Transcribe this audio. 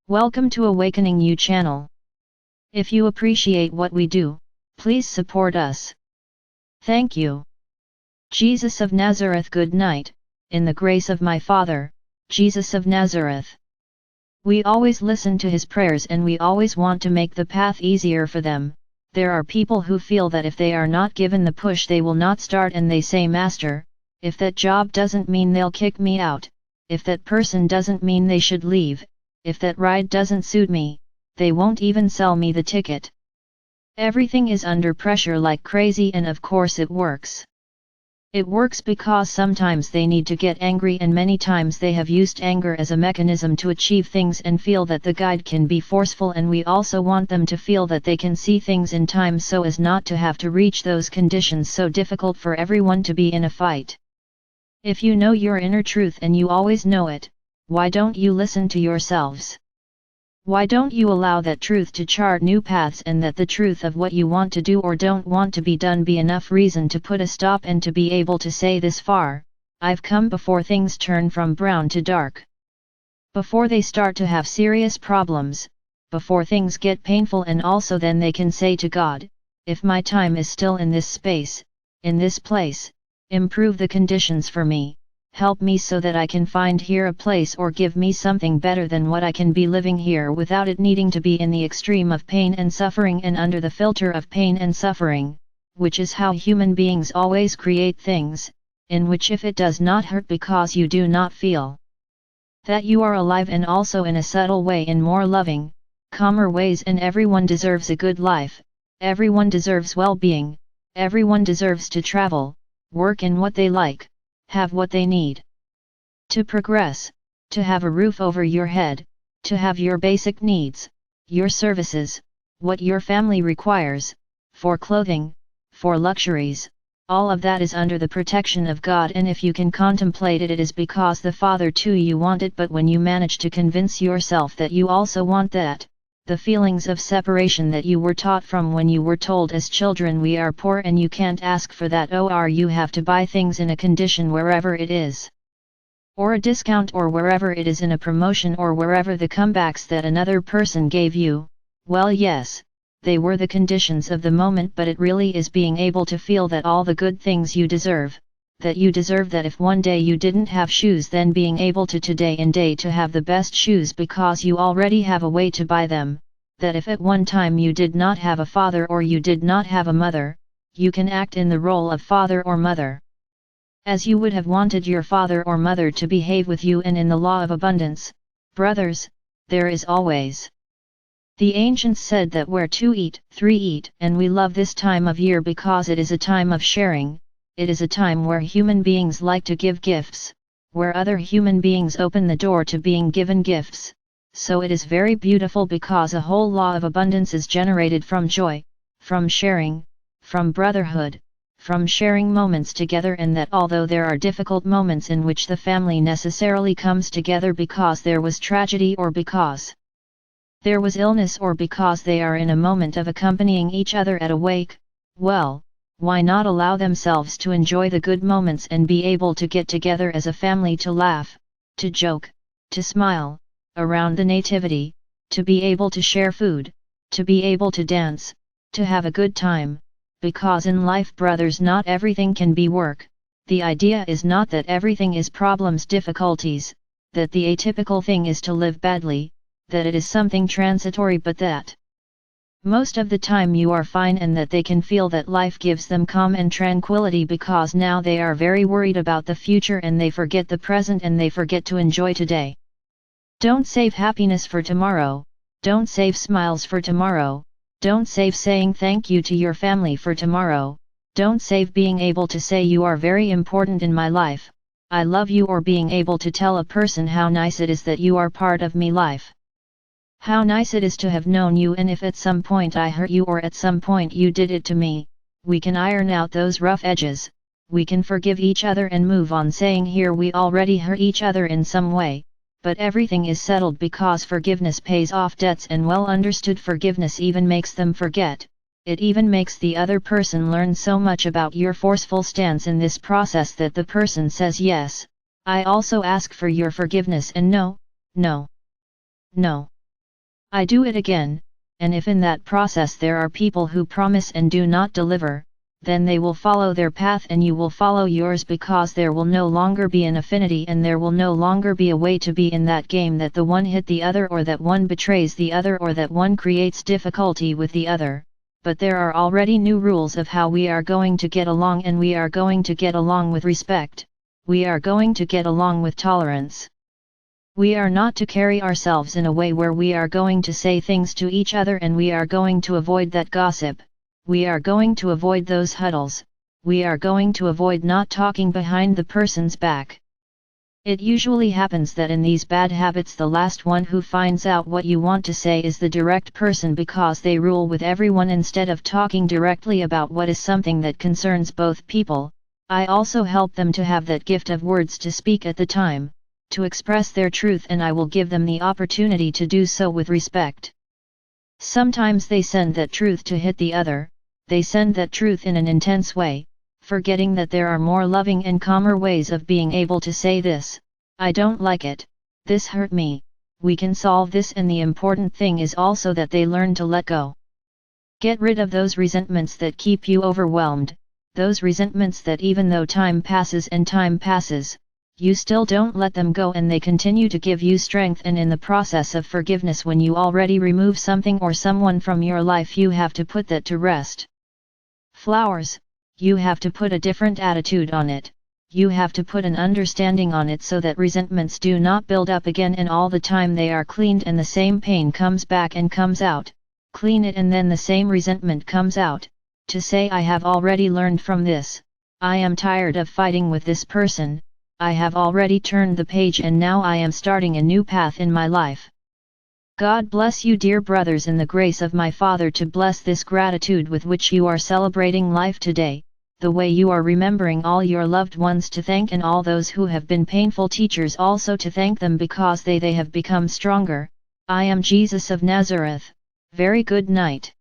Welcome to AwakeningYOU channel. If you appreciate what we do, please support us. Thank you. Jesus of Nazareth, good night, in the grace of my Father, Jesus of Nazareth. We always listen to his prayers and we always want to make the path easier for them. There are people who feel that if they are not given the push they will not start, and they say, Master, if that job doesn't mean they'll kick me out, if that person doesn't mean they should leave, if that ride doesn't suit me, they won't even sell me the ticket. Everything is under pressure like crazy, and of course it works. It works because sometimes they need to get angry, and many times they have used anger as a mechanism to achieve things and feel that the guide can be forceful, and we also want them to feel that they can see things in time so as not to have to reach those conditions so difficult for everyone to be in a fight. If you know your inner truth and you always know it, why don't you listen to yourselves? Why don't you allow that truth to chart new paths, and that the truth of what you want to do or don't want to be done be enough reason to put a stop and to be able to say, this far, I've come, before things turn from brown to dark. Before they start to have serious problems, before things get painful, and also then they can say to God, if my time is still in this space, in this place, improve the conditions for me. Help me so that I can find here a place, or give me something better than what I can be living here without it needing to be in the extreme of pain and suffering and under the filter of pain and suffering, which is how human beings always create things, in which if it does not hurt because you do not feel that you are alive, and also in a subtle way in more loving, calmer ways, and everyone deserves a good life, everyone deserves well-being, everyone deserves to travel, work in what they like, have what they need to progress, to have a roof over your head, to have your basic needs, your services, what your family requires, for clothing, for luxuries, all of that is under the protection of God, and if you can contemplate it, it is because the Father too you want it. But when you manage to convince yourself that you also want that, the feelings of separation that you were taught from when you were told as children, we are poor and you can't ask for that, or you have to buy things in a condition wherever it is, or a discount, or wherever it is in a promotion, or wherever the comebacks that another person gave you, well yes, they were the conditions of the moment, but it really is being able to feel that all the good things you deserve, that you deserve that if one day you didn't have shoes, then being able to today and day to have the best shoes because you already have a way to buy them, that if at one time you did not have a father or you did not have a mother, you can act in the role of father or mother, as you would have wanted your father or mother to behave with you. And in the law of abundance, brothers, there is always. The ancients said that where two eat, three eat, and we love this time of year because it is a time of sharing. It is a time where human beings like to give gifts, where other human beings open the door to being given gifts, so it is very beautiful because a whole law of abundance is generated from joy, from sharing, from brotherhood, from sharing moments together, and that although there are difficult moments in which the family necessarily comes together because there was tragedy, or because there was illness, or because they are in a moment of accompanying each other at a wake, well, why not allow themselves to enjoy the good moments and be able to get together as a family to laugh, to joke, to smile, around the nativity, to be able to share food, to be able to dance, to have a good time, because in life, brothers, not everything can be work. The idea is not that everything is problems, difficulties, that the atypical thing is to live badly, that it is something transitory, but that most of the time you are fine, and that they can feel that life gives them calm and tranquility because now they are very worried about the future and they forget the present and they forget to enjoy today. Don't save happiness for tomorrow, don't save smiles for tomorrow, don't save saying thank you to your family for tomorrow, don't save being able to say you are very important in my life, I love you, or being able to tell a person how nice it is that you are part of me life. How nice it is to have known you, and if at some point I hurt you or at some point you did it to me, we can iron out those rough edges, we can forgive each other and move on, saying here we already hurt each other in some way, but everything is settled because forgiveness pays off debts, and well understood forgiveness even makes them forget, it even makes the other person learn so much about your forceful stance in this process that the person says, yes, I also ask for your forgiveness, and no, no, no. I do it again, and if in that process there are people who promise and do not deliver, then they will follow their path and you will follow yours, because there will no longer be an affinity and there will no longer be a way to be in that game that the one hit the other, or that one betrays the other, or that one creates difficulty with the other. But there are already new rules of how we are going to get along, and we are going to get along with respect, we are going to get along with tolerance. We are not to carry ourselves in a way where we are going to say things to each other, and we are going to avoid that gossip, we are going to avoid those huddles, we are going to avoid not talking behind the person's back. It usually happens that in these bad habits the last one who finds out what you want to say is the direct person, because they rule with everyone instead of talking directly about what is something that concerns both people. I also help them to have that gift of words to speak at the time, to express their truth, and I will give them the opportunity to do so with respect. Sometimes they send that truth to hit the other, they send that truth in an intense way, forgetting that there are more loving and calmer ways of being able to say this: I don't like it, this hurt me, we can solve this. And the important thing is also that they learn to let go. Get rid of those resentments that keep you overwhelmed, those resentments that even though time passes and time passes, you still don't let them go, and they continue to give you strength. And in the process of forgiveness, when you already remove something or someone from your life, you have to put that to rest. Flowers, you have to put a different attitude on it, you have to put an understanding on it, so that resentments do not build up again, and all the time they are cleaned and the same pain comes back and comes out. Clean it and then the same resentment comes out, to say, I have already learned from this, I am tired of fighting with this person, I have already turned the page and now I am starting a new path in my life. God bless you, dear brothers, in the grace of my Father, to bless this gratitude with which you are celebrating life today, the way you are remembering all your loved ones to thank, and all those who have been painful teachers also to thank them, because they have become stronger. I am Jesus of Nazareth. Very good night.